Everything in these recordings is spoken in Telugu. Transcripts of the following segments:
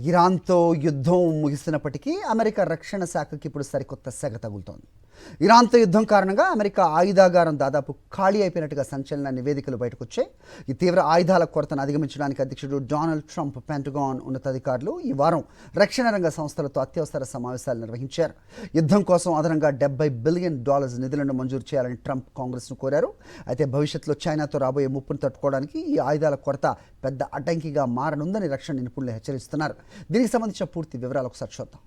ఇరాన్తో యుద్ధం ముగిసినప్పటికీ అమెరికా రక్షణ శాఖకి ఇప్పుడు సరికొత్త సెగ తగులుతోంది. ఇరాన్తో యుద్ధం కారణంగా అమెరికా ఆయుధాగారం దాదాపు ఖాళీ అయిపోయినట్టుగా సంచలన నివేదికలు బయటకొచ్చాయి. ఈ తీవ్ర ఆయుధాల కొరతను అధిగమించడానికి అధ్యక్షుడు డొనాల్డ్ ట్రంప్, పెంటగాన్ ఉన్నతాధికారులు ఈ వారం రక్షణ రంగ సంస్థలతో అత్యవసర సమావేశాలు నిర్వహించారు. యుద్ధం కోసం అదనంగా $70 బిలియన్ నిధులను మంజూరు చేయాలని ట్రంప్ కాంగ్రెస్ను కోరారు. అయితే భవిష్యత్తులో చైనాతో రాబోయే ముప్పును తట్టుకోవడానికి ఈ ఆయుధాల కొరత పెద్ద అడ్డంకిగా మారనుందని రక్షణ నిపుణులు హెచ్చరిస్తున్నారు. దీనికి సంబంధించిన పూర్తి వివరాలు ఒకసారి చూద్దాం.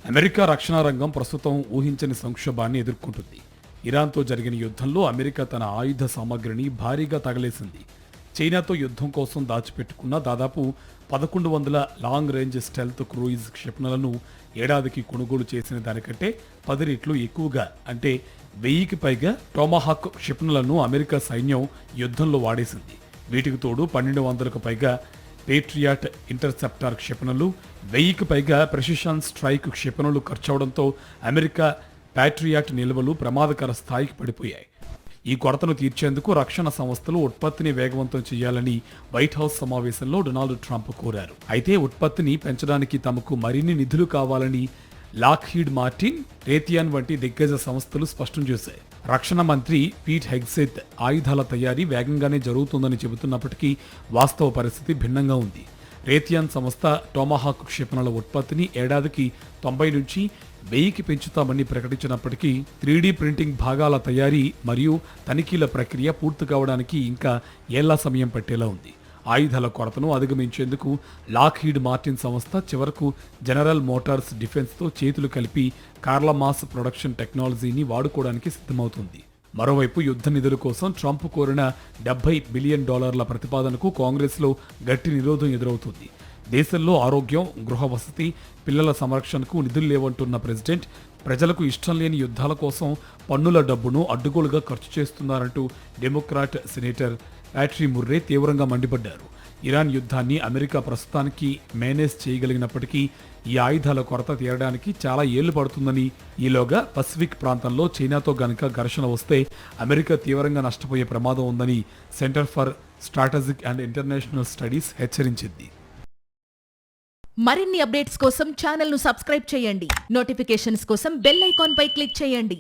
అమెరికా రక్షణ రంగం ప్రస్తుతం ఊహించని సంక్షోభాన్ని ఎదుర్కొంటుంది. ఇరాన్తో జరిగిన యుద్ధంలో అమెరికా తన ఆయుధ సామగ్రిని భారీగా తగలేసింది. చైనాతో యుద్ధం కోసం దాచిపెట్టుకున్న దాదాపు 1100 లాంగ్ రేంజ్ స్టెల్త్ క్రూయిజ్ క్షిపణులను ఏడాదికి కొనుగోలు చేసిన దానికంటే 10 రెట్లు ఎక్కువగా, అంటే 1000కి పైగా టోమాహాక్ క్షిపణులను అమెరికా సైన్యం యుద్ధంలో వాడేసింది. వీటికి తోడు 1200కు పైగా పేట్రియాట్ ఇంటర్సెప్టార్ క్షిపణులు, 1000కి పైగా ప్రెసిషన్ స్ట్రైక్ క్షిపణులు ఖర్చవడంతో అమెరికా ప్యాట్రియాట్ నిల్వలు ప్రమాదకర స్థాయికి పడిపోయాయి. ఈ కొరతను తీర్చేందుకు రక్షణ సంస్థలు ఉత్పత్తిని వేగవంతం చేయాలని వైట్ హౌస్ సమావేశంలో డొనాల్డ్ ట్రంప్ కోరారు. అయితే ఉత్పత్తిని పెంచడానికి తమకు మరిన్ని నిధులు కావాలని లాక్హీడ్ మార్టిన్, రేథియాన్ వంటి దిగ్గజ సంస్థలు స్పష్టం చేశాయి. రక్షణ మంత్రి పీట్ హెగ్సెత్ ఆయుధాల తయారీ వేగంగానే జరుగుతుందని చెబుతున్నప్పటికీ వాస్తవ పరిస్థితి భిన్నంగా ఉంది. రేథియాన్ సంస్థ టోమాహాక్ క్షిపణుల ఉత్పత్తిని ఏడాదికి 90 నుంచి 1000కి పెంచుతామని ప్రకటించినప్పటికీ 3D ప్రింటింగ్ భాగాల తయారీ మరియు తనిఖీల ప్రక్రియ పూర్తి కావడానికి ఇంకా ఏళ్ల సమయం పట్టేలా ఉంది. ఆయుధాల కొరతను అధిగమించేందుకు లాక్హీడ్ మార్టిన్ సంస్థ చివరకు జనరల్ మోటార్స్ డిఫెన్స్తో చేతులు కలిపి కార్ల మాస్ ప్రొడక్షన్ టెక్నాలజీని వాడుకోవడానికి సిద్ధమవుతుంది. మరోవైపు యుద్ధ నిధుల కోసం ట్రంప్ కోరిన $70 బిలియన్ ప్రతిపాదనకు కాంగ్రెస్లో గట్టి నిరోధం ఎదురవుతుంది. దేశంలో ఆరోగ్యం, గృహ వసతి, పిల్లల సంరక్షణకు నిధులు లేవంటున్న ప్రెసిడెంట్ ప్రజలకు ఇష్టం లేని యుద్ధాల కోసం పన్నుల డబ్బును అడ్డుగోలుగా ఖర్చు చేస్తున్నారంటూ డెమోక్రాట్ సెనేటర్ ప్యాట్రీ ముర్రే తీవ్రంగా మండిపడ్డారు. ఇరాన్ యుద్ధాన్ని అమెరికా ప్రస్తుతానికి మేనేజ్ చేయగలిగినప్పటికీ ఈ ఆయుధాల కొరత తీరడానికి చాలా ఏళ్లు పడుతుందని, ఈలోగా పసిఫిక్ ప్రాంతంలో చైనాతో గనుక ఘర్షణ వస్తే అమెరికా తీవ్రంగా నష్టపోయే ప్రమాదం ఉందని centre for strategic and international studies హెచ్చరించింది. మరిన్ని అప్డేట్స్ కోసం ఛానల్ ను సబ్స్క్రైబ్ చేయండి. నోటిఫికేషన్స్ కోసం బెల్ ఐకాన్ పై క్లిక్ చేయండి.